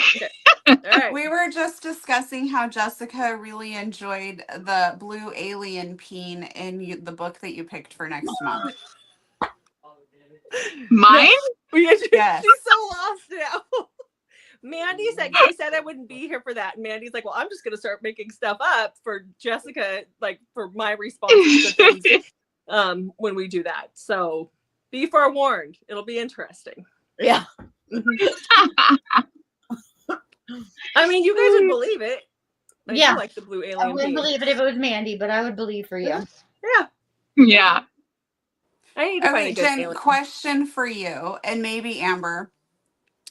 All right. We were just discussing how Jessica really enjoyed the blue alien peen in the book that you picked for next month. Mine? Yes. She's so lost now. Mandy said I wouldn't be here for that. And Mandy's like, well, I'm just going to start making stuff up for Jessica, like for my responses to things, when we do that. So be forewarned. It'll be interesting. Yeah. I mean, you guys would believe it. I do like the blue alien. I wouldn't believe it if it was Mandy, but I would believe for you. Yeah. Yeah. I need to find Okay, a good Jen, alien. question for you, and maybe Amber.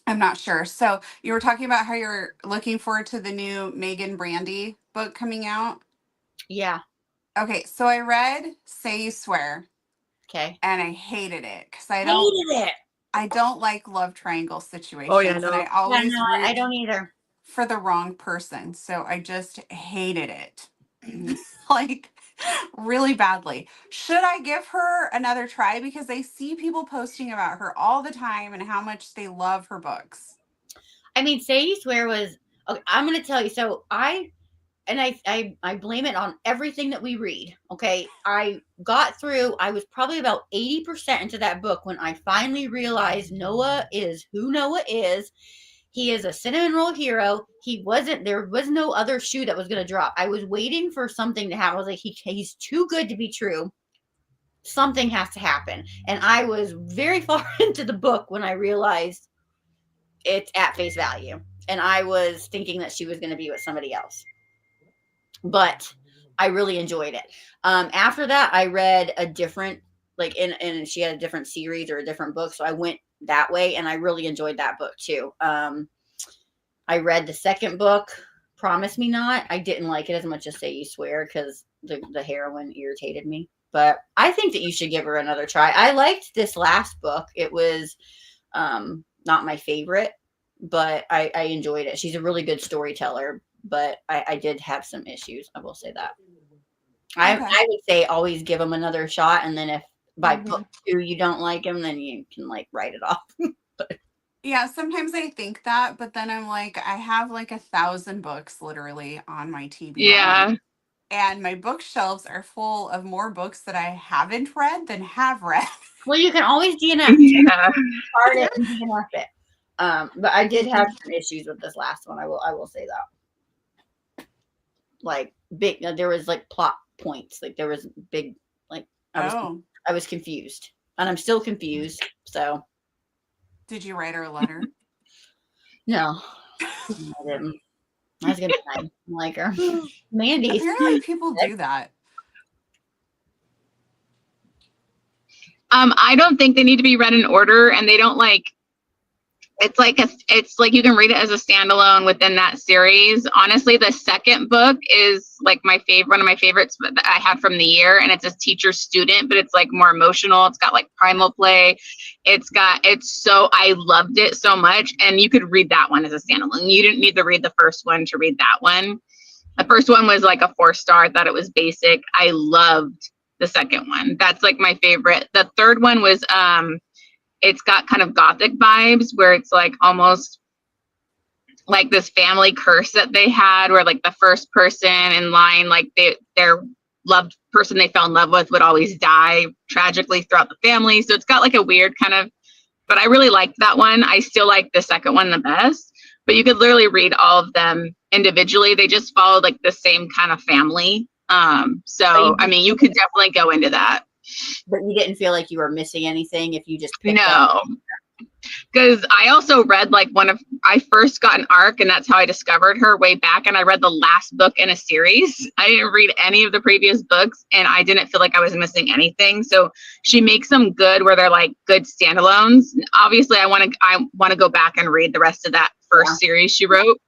I'm not sure. So you were talking about how you're looking forward to the new Megan Brandy book coming out. Yeah. Okay, so I read Say You Swear, Okay. and I hated it because Hated it. I don't like love triangle situations, Oh yeah, and no. I Yeah, always no, I root don't either. for the wrong person. So I just hated it. Mhm. Like really badly. Should I give her another try? Because I see people posting about her all the time and how much they love her books. I mean, Say You Swear was. Okay, I'm going to tell you. So I blame it on everything that we read. Okay, I got through. I was probably about 80% into that book when I finally realized Noah is who Noah is. He is a cinnamon roll hero. There was no other shoe that was going to drop. I was waiting for something to happen. I was like, he's too good to be true. Something has to happen. And I was very far into the book when I realized it's at face value. And I was thinking that she was going to be with somebody else. But I really enjoyed it. After that, I read a different, and she had a different series or a different book. So I went that way and I really enjoyed that book too. I read the second book, Promise Me Not. I didn't like it as much as Say You Swear because the heroine irritated me. But I think that you should give her another try. I liked this last book. It was not my favorite, but I enjoyed it. She's a really good storyteller, but I did have some issues. I will say that. I would say always give them another shot, and then if by book 2 you don't like him, then you can write it off. Yeah, sometimes I think that, but then I'm like, I have 1,000 books literally on my TBR. Yeah. And my bookshelves are full of more books that I haven't read than have read. Well, you can always DNF. Yeah. Start it and DNF it. But I did have some issues with this last one. I will say that. There was plot points. There was big I was confused, and I'm still confused. So. Did you write her a letter? No, I didn't. I was gonna say, I like her. Mandy. Apparently people do that. I don't think they need to be read in order, and they don't it's like you can read it as a standalone within that series. Honestly, the second book is one of my favorites that I had from the year, and it's a teacher student, but it's more emotional. It's got primal play. I loved it so much, and you could read that one as a standalone. You didn't need to read the first one to read that one. The first one was a 4-star. I thought it was basic. I loved the second one. That's my favorite. The third one was it's got kind of gothic vibes where it's almost this family curse that they had where the first person in line, their loved person they fell in love with would always die tragically throughout the family. So it's got a weird kind of, but I really liked that one. I still like the second one the best, but you could literally read all of them individually. They just followed the same kind of family. So, I mean, you could definitely go into that. But you didn't feel like you were missing anything if you just picked No, because I also read I first got an arc, and that's how I discovered her way back. And I read the last book in a series. I didn't read any of the previous books, and I didn't feel like I was missing anything. So she makes them good where they're good standalones. Obviously, I want to go back and read the rest of that first series she wrote.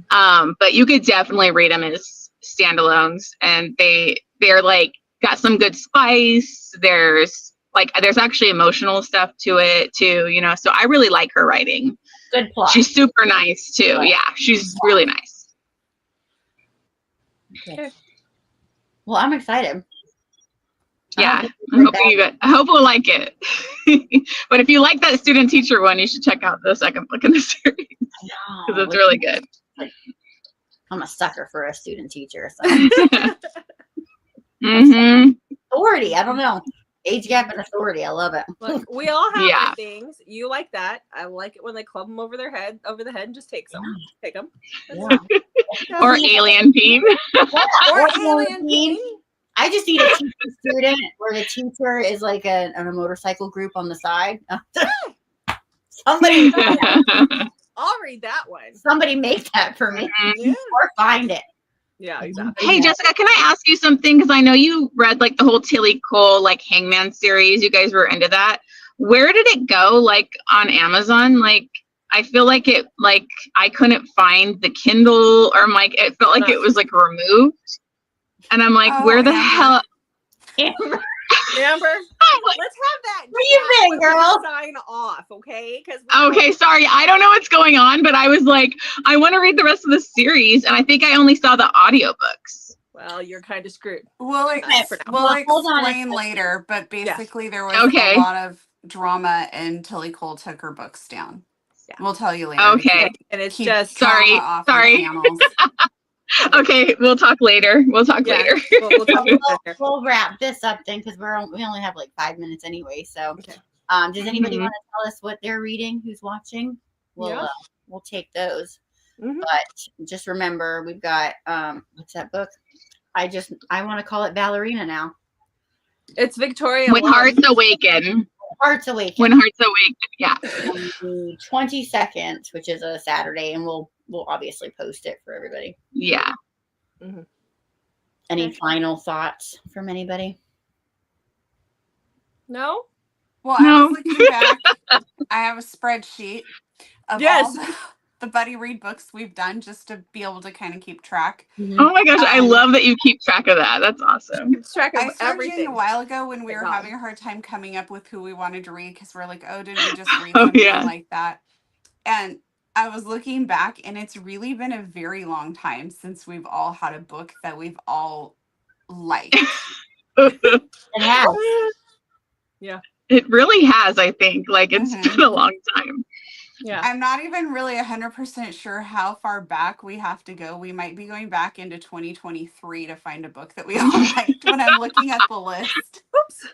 But you could definitely read them as standalones, and they're got some good spice. There's actually emotional stuff to it too, so I really like her writing. Good plot. She's super nice too. Yeah, she's really nice. Okay. Well, I'm excited. Yeah, I hope we'll like it. But if you like that student teacher one, you should check out the second book in the series because it's really good. I'm a sucker for a student teacher. So. Authority. I don't know. Age gap and authority. I love it. Look, we all have our things. You like that. I like it when they club them over the head, and just take them. Take them. Yeah. Or alien team. Or alien team. I just need a teacher student where the teacher is on a motorcycle group on the side. Somebody. I'll read that one. Somebody make that for me. Or find it. Yeah, exactly. Hey, Jessica, can I ask you something? Because I know you read like the whole Tilly Cole like Hangman series. You guys were into that. Where did it go? Like on Amazon? Like I feel like I couldn't find the Kindle, or like it felt like it was like removed. And I'm like, Oh, where the Amber. hell? Amber, Amber, Like, let's have that. what do you think, when we girl? sign off, okay? Because okay, sorry, I don't know what's going on, but I was like, I want to read the rest of the series, and I think I only saw the audiobooks. Well, you're kind of screwed. We'll For now. Well, hold on a explain later, but basically there was Okay. a lot of drama and Tilly Cole took her books down. Yeah. We'll tell you later. Okay. And it's Keep just Sorry, drama off your sorry. channels. Okay, we'll talk later. We'll talk Yeah. later. We'll talk about that here. We'll wrap this up then because we only have like 5 minutes anyway. So, Okay. does anybody Mhm. want to tell us what they're reading? Who's watching? Yeah. We'll take those. Mhm. But just remember, we've got what's that book? I want to call it Ballerina now. It's Victoria. When Long. Hearts Awaken. Hearts Awaken. When Hearts Awaken. Yeah. On the 22nd, which is a Saturday, and we'll obviously post it for everybody. Yeah. Any Okay. final thoughts from anybody? No? Well, No. I was looking back. I have a spreadsheet of Yes. all the Buddy Read books we've done just to be able to kind of keep track. Oh my gosh, I love that you keep track of that. That's awesome. Keeps track of I started doing everything. a while ago when we Thank were God. having a hard time coming up with who we wanted to read because we're like, oh, didn't we just read Oh, something yeah. like that? And I was looking back, and it's really been a very long time since we've all had a book that we've all liked. It has. Yeah. It really has, I think. Like, it's Mhm. been a long time. Yeah. I'm not even really 100% sure how far back we have to go. We might be going back into 2023 to find a book that we all liked when I'm looking at the list. Oops.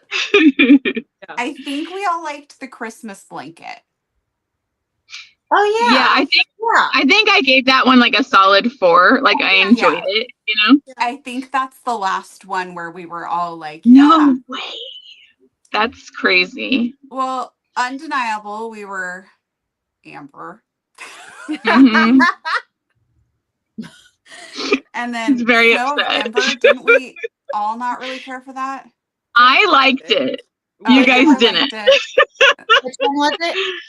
I think we all liked The Christmas Blanket. Oh Yeah, yeah. I think I gave that one like a solid 4. Like, I enjoyed it, you know? I think that's the last one where we were all like, No yeah. way. That's crazy. Well, Undeniable, we were Amber. Mhm. And then It's very Snow of upset. Ember, didn't we all not really care for that? I liked it. Oh, You guys Amber didn't. liked it. Which one was it?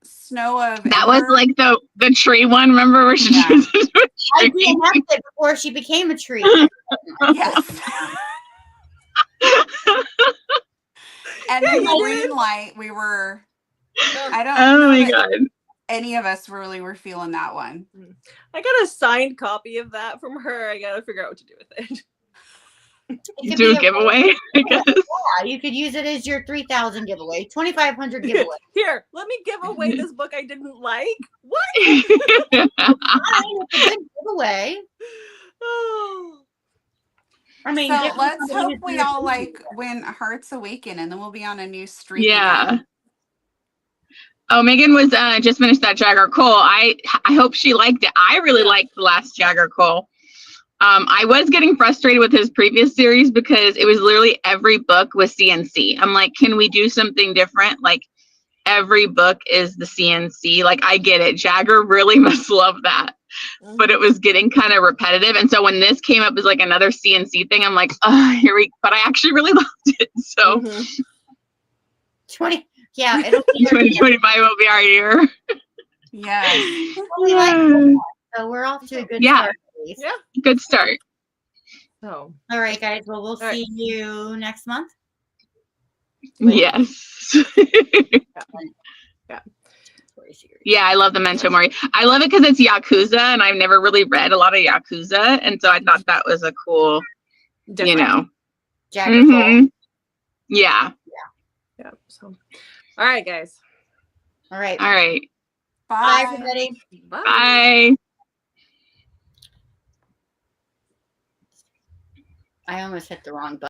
Snow of That was Ember. like the tree one, remember where she Yeah. turns into a I tree? DMF'd it before she became a tree. Yes. And then you Green did. Light, we were. I don't Oh know my that god. any of us really were feeling that one. I got a signed copy of that from her. I gotta figure out what to do with it. It could Do be a giveaway, I guess. Yeah, you could use it as your 3,000 giveaway, 2,500 giveaway. Here, let me give away this book I didn't like. What? Fine, it's a good giveaway. Oh. I mean, So give let's somebody hope who's we gonna all do like it. When Hearts Awaken, and then we'll be on a new streak. Yeah. Again. Oh, Megan was just finished that Jagger Cole. I hope she liked it. I really liked the last Jagger Cole. I was getting frustrated with his previous series because it was literally every book was CNC. I'm like, can we do something different? Like every book is the CNC. Like I get it. Jagger really must love that. But it was getting kind of repetitive. And so when this came up as like another CNC thing, I'm like, oh, but I actually really loved it. So 20, yeah, it'll be 2025 will be our year. Yeah. we like it. So we're off to a good Yeah. start. At least. Yeah. Good start. So All right, guys. Well, we'll right. see you next month. Yes. Yeah. Yeah, I love the Memento Mori. I love it because it's Yakuza, and I've never really read a lot of Yakuza, and so I thought that was a cool, Different. you know. Jagger Cole. Yeah. Yeah. So, all right, guys. All right. All right. Bye, everybody. Bye. Bye. I almost hit the wrong button.